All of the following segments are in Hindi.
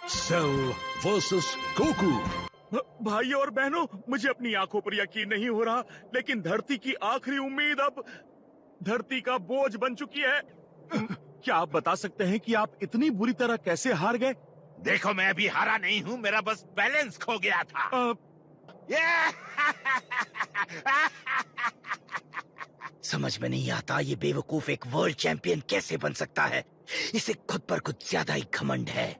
Cell versus Goku. भाई और बहनों, मुझे अपनी आंखों पर यकीन नहीं हो रहा, लेकिन धरती की आखिरी उम्मीद अब धरती का बोझ बन चुकी है। क्या आप बता सकते हैं कि आप इतनी बुरी तरह कैसे हार गए? देखो, मैं अभी हारा नहीं हूँ, मेरा बस बैलेंस खो गया था। समझ में नहीं आता ये बेवकूफ एक वर्ल्ड चैंपियन कैसे बन सकता है। इसे खुद पर कुछ ज्यादा ही घमंड है।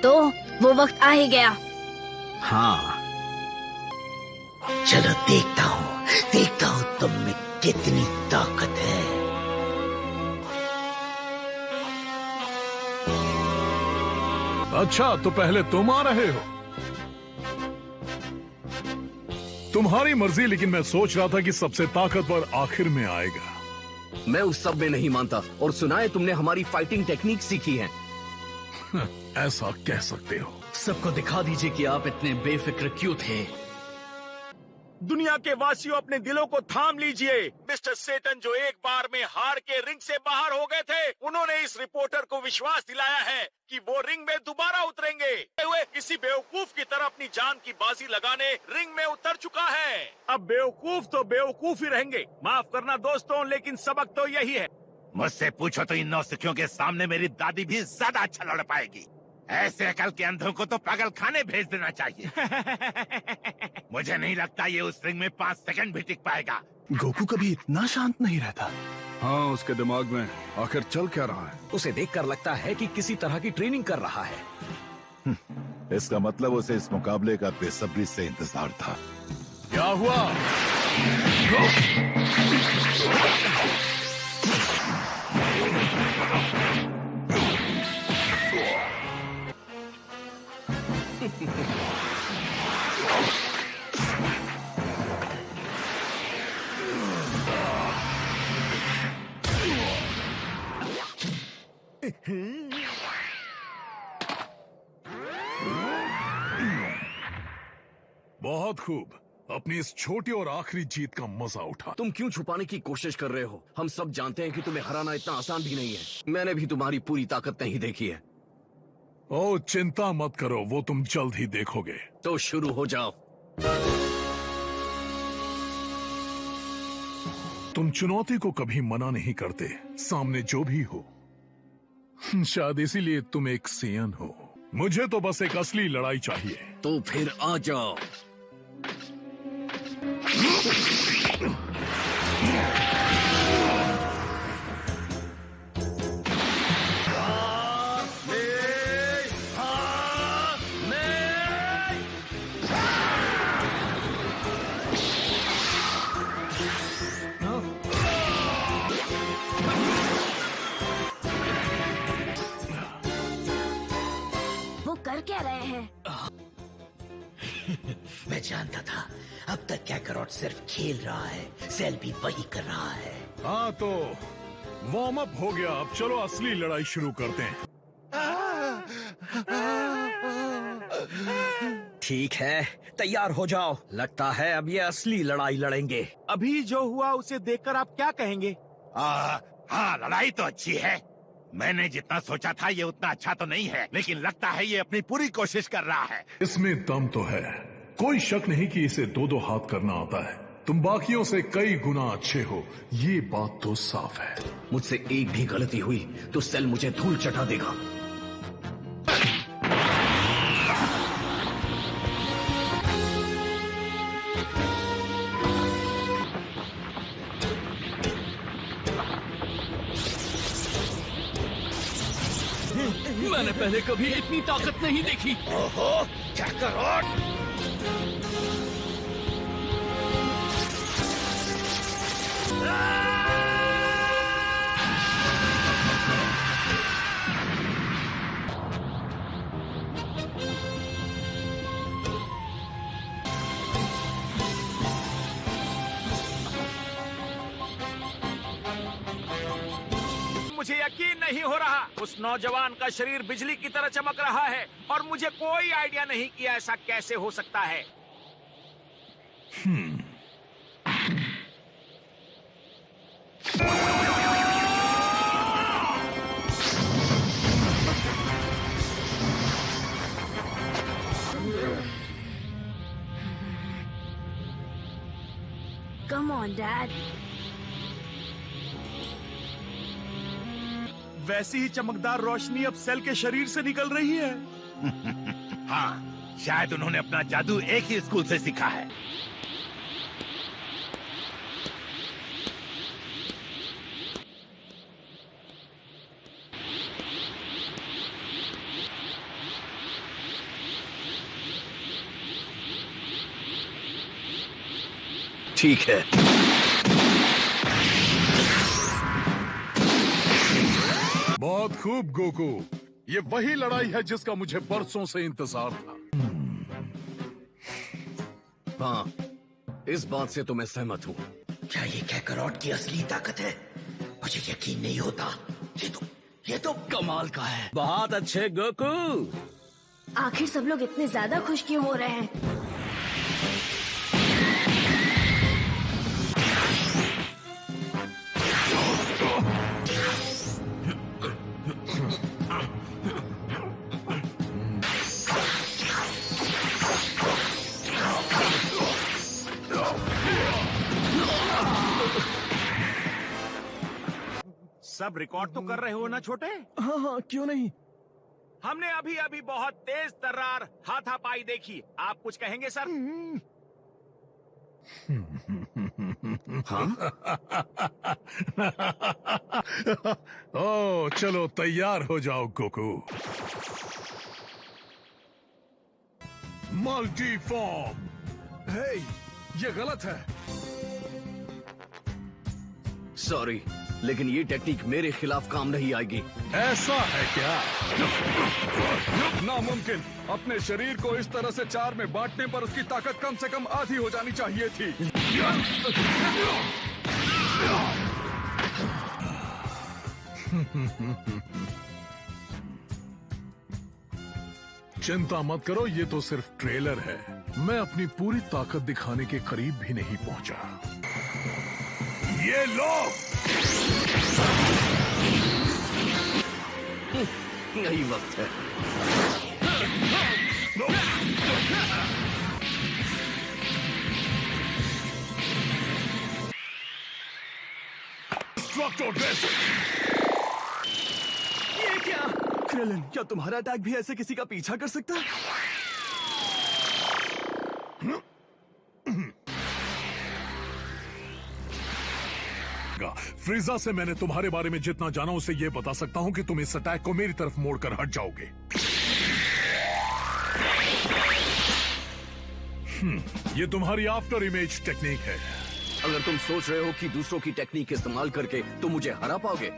तो वो वक्त आ ही गया। हाँ, चलो देखता हूँ तुम में कितनी ताकत है। अच्छा, तो पहले तुम आ रहे हो। तुम्हारी मर्जी, लेकिन मैं सोच रहा था कि सबसे ताकतवर आखिर में आएगा। मैं उस सब में नहीं मानता। और सुना है तुमने हमारी फाइटिंग टेक्निक सीखी है। ऐसा कह सकते हो। सबको दिखा दीजिए कि आप इतने बेफिक्र क्यों थे। दुनिया के वासियों, अपने दिलों को थाम लीजिए। मिस्टर सेटन, जो एक बार में हार के रिंग से बाहर हो गए थे, उन्होंने इस रिपोर्टर को विश्वास दिलाया है कि वो रिंग में दोबारा उतरेंगे। हुए किसी बेवकूफ की तरह अपनी जान की बाजी लगाने रिंग में उतर चुका है। अब बेवकूफ तो बेवकूफ ही रहेंगे। माफ करना दोस्तों, लेकिन सबक तो यही है। मुझसे पूछो तो इन नौसिखियों के सामने मेरी दादी भी ज्यादा अच्छा लड़ पाएगी। ऐसे अकल के अंधों को तो पागल खाने भेज देना चाहिए। मुझे नहीं लगता ये उस रिंग में 5 सेकंड भी टिक पाएगा। गोकू कभी इतना शांत नहीं रहता। हाँ, उसके दिमाग में आखिर चल क्या रहा है? उसे देखकर लगता है कि किसी तरह की ट्रेनिंग कर रहा है। इसका मतलब उसे इस मुकाबले का बेसब्री से इंतजार था। क्या हुआ? बहुत खूब। अपनी इस छोटी और आखिरी जीत का मजा उठा। तुम क्यों छुपाने की कोशिश कर रहे हो? हम सब जानते हैं कि तुम्हें हराना इतना आसान भी नहीं है। मैंने भी तुम्हारी पूरी ताकत नहीं देखी है। ओ, चिंता मत करो, वो तुम जल्द ही देखोगे। तो शुरू हो जाओ। तुम चुनौती को कभी मना नहीं करते, सामने जो भी हो। शायद इसीलिए तुम एक सेयन हो। मुझे तो बस एक असली लड़ाई चाहिए। तो फिर आ जाओ। कर क्या रहे हैं? मैं जानता था। अब तक कैकरॉट सिर्फ खेल रहा है, सेल भी वही कर रहा है। हाँ, तो वार्म अप हो गया। अब चलो असली लड़ाई शुरू करते हैं। ठीक है, तैयार हो जाओ। लगता है अब ये असली लड़ाई लड़ेंगे। अभी जो हुआ उसे देखकर आप क्या कहेंगे? हाँ, लड़ाई तो अच्छी है। मैंने जितना सोचा था ये उतना अच्छा तो नहीं है, लेकिन लगता है ये अपनी पूरी कोशिश कर रहा है। इसमें दम तो है। कोई शक नहीं कि इसे 2-2 हाथ करना आता है। तुम बाकियों से कई गुना अच्छे हो, ये बात तो साफ है। मुझसे एक भी गलती हुई तो सेल मुझे धूल चटा देगा। मैंने पहले कभी इतनी ताकत नहीं देखी। ओहो, कैकरॉट! मुझे यकीन नहीं हो रहा। उस नौजवान का शरीर बिजली की तरह चमक रहा है और मुझे कोई आइडिया नहीं कि ऐसा कैसे हो सकता है। Come on, Dad. वैसी ही चमकदार रोशनी अब सेल के शरीर से निकल रही है। हाँ, शायद उन्होंने अपना जादू एक ही स्कूल से सीखा है। ठीक है। बहुत खूब गोकू, ये वही लड़ाई है जिसका मुझे बरसों से इंतजार था। हाँ, इस बात से तो मैं सहमत हूँ। क्या ये कैकरॉट की असली ताकत है? मुझे यकीन नहीं होता। ये तो कमाल का है। बहुत अच्छे गोकू। आखिर सब लोग इतने ज्यादा खुश क्यों हो रहे हैं? सब रिकॉर्ड तो कर रहे हो ना छोटे? हाँ हाँ, क्यों नहीं। हमने अभी अभी बहुत तेज तर्रार हाथापाई देखी। आप कुछ कहेंगे सर? हाँ? ओ चलो तैयार हो जाओ गोकू। Multi form. हे, ये गलत है। सॉरी, लेकिन ये टेक्निक मेरे खिलाफ काम नहीं आएगी। ऐसा है क्या? नामुमकिन। अपने शरीर को इस तरह से चार में बांटने पर उसकी ताकत कम से कम आधी हो जानी चाहिए थी। चिंता मत करो, ये तो सिर्फ ट्रेलर है। मैं अपनी पूरी ताकत दिखाने के करीब भी नहीं पहुंचा। ये लो। यही वक्त है। ये क्या? क्रेलिन, क्या तुम्हारा अटैक भी ऐसे किसी का पीछा कर सकता है? फ्रीजा से मैंने तुम्हारे बारे में जितना जाना उसे ये बता सकता हूँ कि तुम इस अटैक को मेरी तरफ मोड़कर हट जाओगे। ये तुम्हारी आफ्टर इमेज टेक्निक है। अगर तुम सोच रहे हो कि दूसरों की टेक्निक इस्तेमाल करके तुम मुझे हरा पाओगे,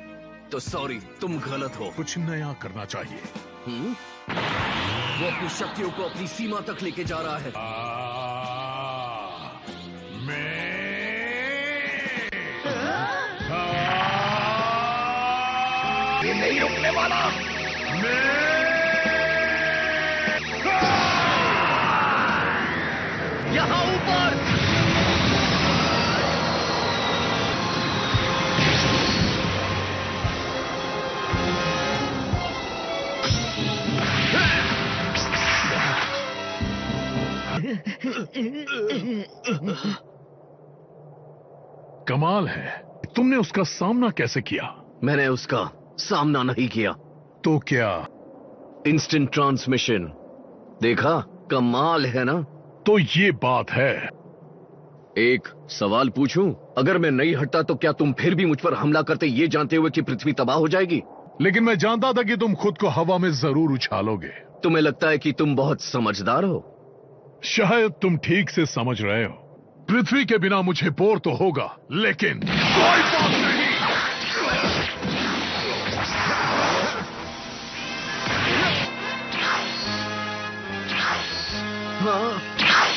तो सॉरी, तुम गलत हो। कुछ नया करना चाहिए। वो अपनी शक्तियों को अपनी सीमा तक लेके जा रहा है। ये नहीं रुकने वाला। यहाँ ऊपर। कमाल है, तुमने उसका सामना कैसे किया? मैंने उसका सामना नहीं किया। तो क्या? Instant transmission. देखा, कमाल है ना? तो ये बात है। एक सवाल पूछूं? अगर मैं नहीं हटता तो क्या तुम फिर भी मुझ पर हमला करते, ये जानते हुए कि पृथ्वी तबाह हो जाएगी? लेकिन मैं जानता था कि तुम खुद को हवा में जरूर उछालोगे। तुम्हें लगता है कि तुम बहुत समझदार हो? शायद तुम ठीक से समझ रहे हो। पृथ्वी के बिना मुझे बोर तो होगा, लेकिन कोई बात नहीं।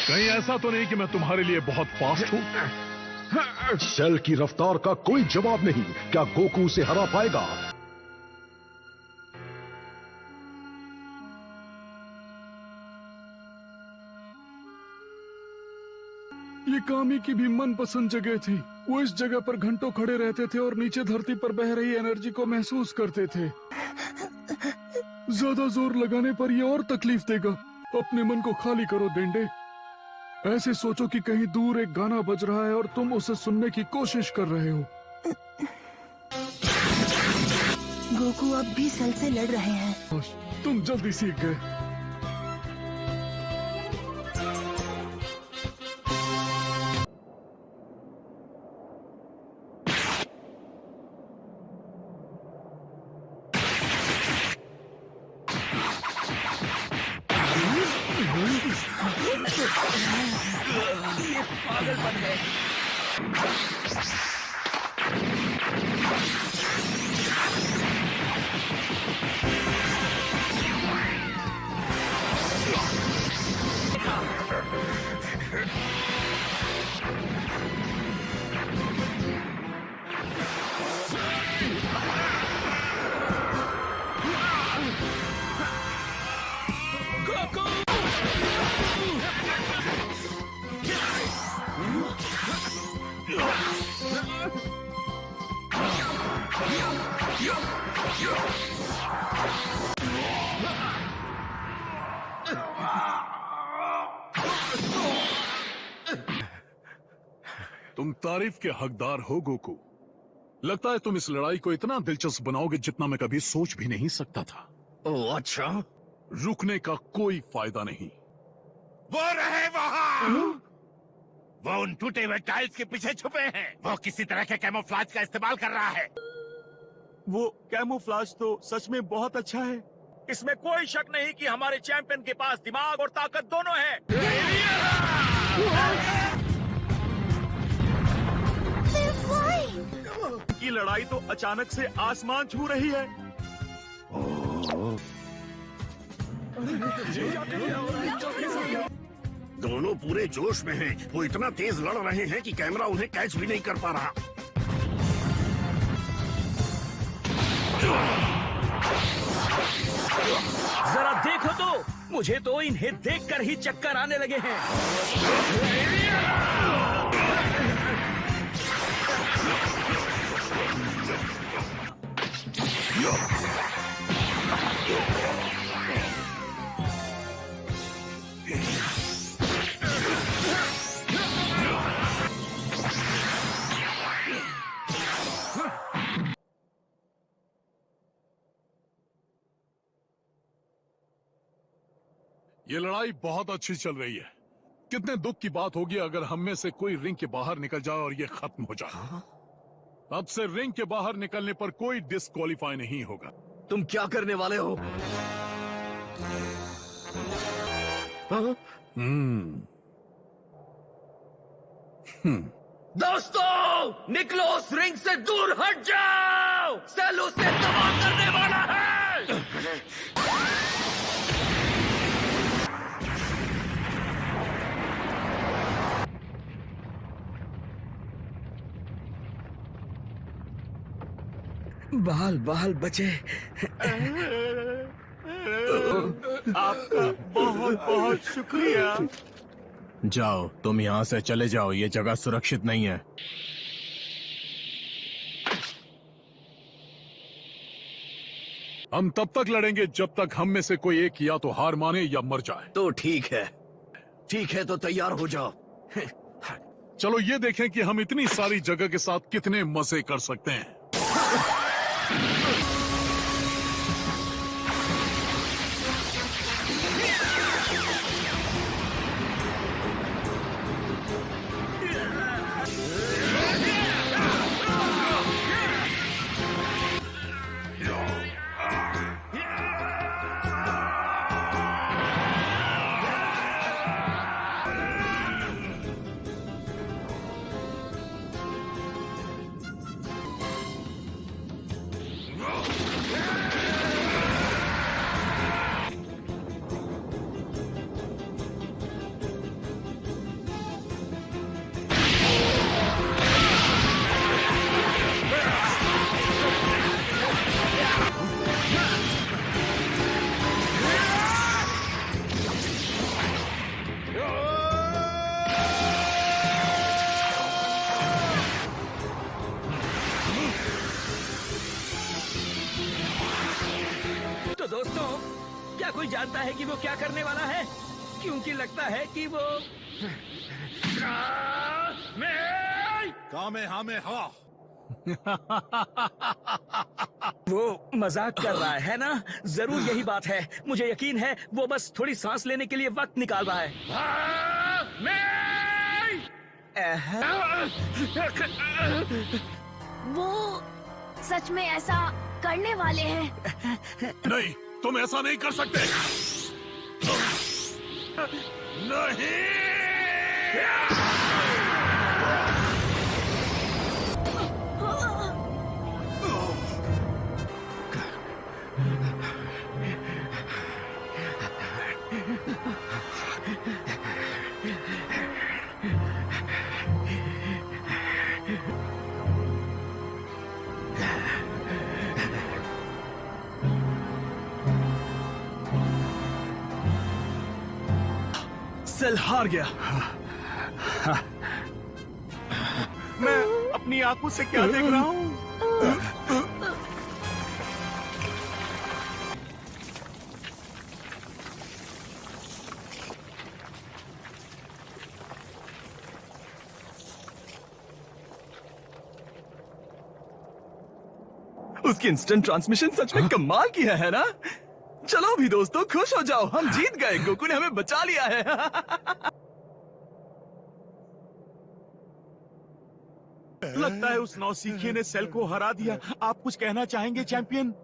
कहीं ऐसा तो नहीं कि मैं तुम्हारे लिए बहुत फास्ट हूं? सेल की रफ्तार का कोई जवाब नहीं। क्या गोकू उसे हरा पाएगा? ये कामी की भी मनपसंद जगह थी। वो इस जगह पर घंटों खड़े रहते थे और नीचे धरती पर बह रही एनर्जी को महसूस करते थे। ज्यादा जोर लगाने पर ये और तकलीफ देगा। अपने मन को खाली करो डेंडे। ऐसे सोचो कि कहीं दूर एक गाना बज रहा है और तुम उसे सुनने की कोशिश कर रहे हो। गोकू अब भी सेल से लड़ रहे हैं। तुम जल्दी सीख गए। ये पागल बन गए। तुम तारीफ के हकदार हो गोकू। लगता है तुम इस लड़ाई को इतना दिलचस्प बनाओगे जितना मैं कभी सोच भी नहीं सकता था। ओह अच्छा। रुकने का कोई फायदा नहीं। वो रहे वहाँ। वो उन टूटे हुए टाइल्स के पीछे छुपे हैं। वो किसी तरह के कैमोफ्लाज का इस्तेमाल कर रहा है। वो कैमोफ्लाज तो सच में बहुत अच्छा है। इसमें कोई शक नहीं कि हमारे चैंपियन के पास दिमाग और ताकत दोनों है। की लड़ाई तो अचानक से आसमान छू रही है। दोनों पूरे जोश में हैं। वो इतना तेज लड़ रहे हैं कि कैमरा उन्हें कैच भी नहीं कर पा रहा। जरा देखो तो, मुझे तो इन्हें देखकर ही चक्कर आने लगे हैं। ये लड़ाई बहुत अच्छी चल रही है। कितने दुख की बात होगी अगर हम में से कोई रिंग के बाहर निकल जाए और ये खत्म हो जाए। अब से रिंग के बाहर निकलने पर कोई डिस्क्वालीफाई नहीं होगा। तुम क्या करने वाले हो? दोस्तों, निकलो उस रिंग से दूर हट जाओ। सेल उसे तबाह करने वाला है। बाल बाल बचे। आपका बहुत बहुत शुक्रिया। जाओ, तुम यहाँ से चले जाओ। ये जगह सुरक्षित नहीं है। हम तब तक लड़ेंगे जब तक हम में से कोई एक या तो हार माने या मर जाए। तो ठीक है तो तैयार हो जाओ। चलो ये देखें कि हम इतनी सारी जगह के साथ कितने मजे कर सकते हैं। कोई जानता है कि वो क्या करने वाला है? क्योंकि लगता है कि वो वो मजाक कर रहा है ना? जरूर यही बात है। मुझे यकीन है वो बस थोड़ी सांस लेने के लिए वक्त निकाल रहा है। वो सच में ऐसा करने वाले हैं? नहीं, तुम ऐसा नहीं कर सकते। नहीं। सेल हार गया। मैं अपनी आंखों से क्या देख रहा हूँ? उसकी इंस्टेंट ट्रांसमिशन सच में कमाल किया है ना? चलो भी दोस्तों, खुश हो जाओ, हम जीत गए। गोकू ने हमें बचा लिया है। लगता है उस नौसिखिए ने सेल को हरा दिया। आप कुछ कहना चाहेंगे चैंपियन?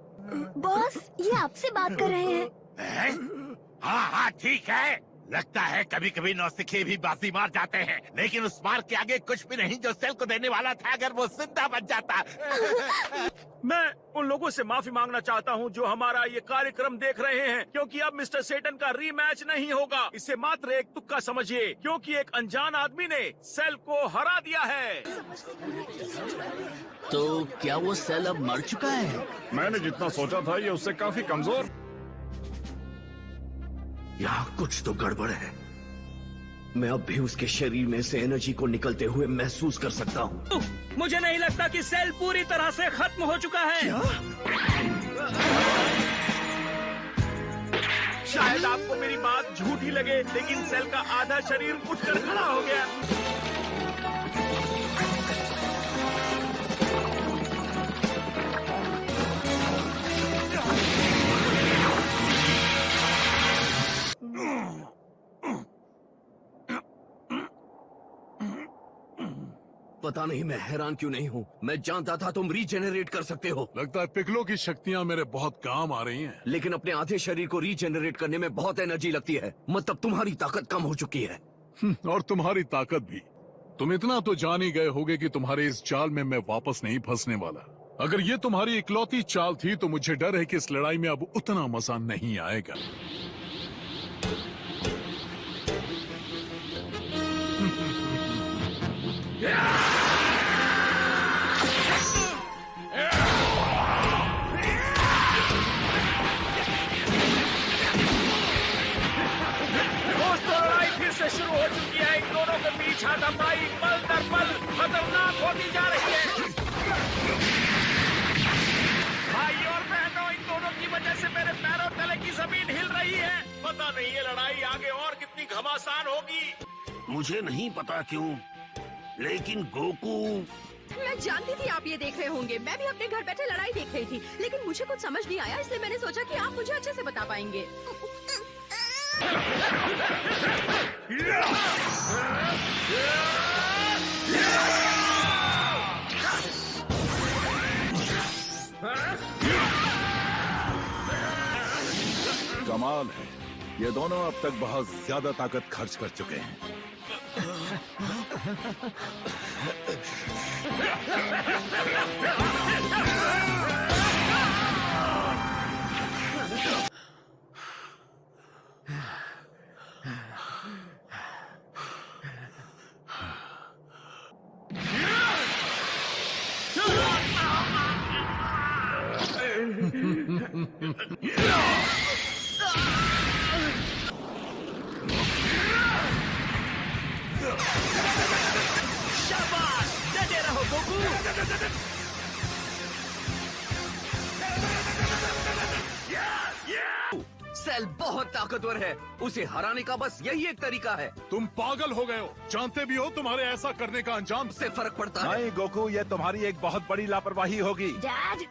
बॉस, ये आपसे बात कर रहे हैं। हाँ हाँ ठीक है। लगता है कभी कभी नौसिखिए भी बाजी मार जाते हैं, लेकिन उस मार के आगे कुछ भी नहीं जो सेल को देने वाला था अगर वो जिंदा बच जाता। मैं उन लोगों से माफी मांगना चाहता हूं जो हमारा ये कार्यक्रम देख रहे हैं, क्योंकि अब मिस्टर सेटन का रीमैच नहीं होगा। इसे मात्र एक तुक्का समझिए, क्योंकि एक अनजान आदमी ने सेल को हरा दिया है। तो क्या वो सेल अब मर चुका है? मैंने जितना सोचा था ये उससे काफी कमजोर। यहाँ कुछ तो गड़बड़ है। मैं अब भी उसके शरीर में से एनर्जी को निकलते हुए महसूस कर सकता हूँ। मुझे नहीं लगता कि सेल पूरी तरह से खत्म हो चुका है। शायद आपको मेरी बात झूठी लगे, लेकिन सेल का आधा शरीर उठकर खड़ा हो गया। पता नहीं मैं हैरान क्यों नहीं हूँ। मैं जानता था तुम रीजेनरेट कर सकते हो। लगता है पिकलो की शक्तियाँ मेरे बहुत काम आ रही हैं। लेकिन अपने आधे शरीर को रीजेनरेट करने में बहुत एनर्जी लगती है। मतलब तुम्हारी ताकत कम हो चुकी है। और तुम्हारी ताकत भी। तुम इतना तो जान ही गए होगे कि तुम्हारे इस चाल में मैं वापस नहीं फंसने वाला। अगर ये तुम्हारी इकलौती चाल थी तो मुझे डर है कि इस लड़ाई में अब उतना मजा नहीं आएगा। लड़ाई फिर से शुरू हो चुकी है। इन दोनों के बीच हाथापाई पल दर पल खतरनाक होती जा रही है। भाई और बहनों, इन दोनों की वजह से मेरे पैरों तले की जमीन हिल रही है। पता नहीं ये लड़ाई आगे और कितनी घमासान होगी। मुझे नहीं पता क्यों, लेकिन गोकू। मैं जानती थी आप ये देख रहे होंगे। मैं भी अपने घर बैठे लड़ाई देख रही थी, लेकिन मुझे कुछ समझ नहीं आया, इसलिए मैंने सोचा कि आप मुझे अच्छे से बता पाएंगे। कमाल है, ये दोनों अब तक बहुत ज्यादा ताकत खर्च कर चुके हैं। शाबाश, डटे रहो गोकू। सेल बहुत ताकतवर है, उसे हराने का बस यही एक तरीका है। तुम पागल हो गए हो, जानते भी हो तुम्हारे ऐसा करने का अंजाम से फर्क पड़ता है। नहीं गोकू, ये तुम्हारी एक बहुत बड़ी लापरवाही होगी। डैड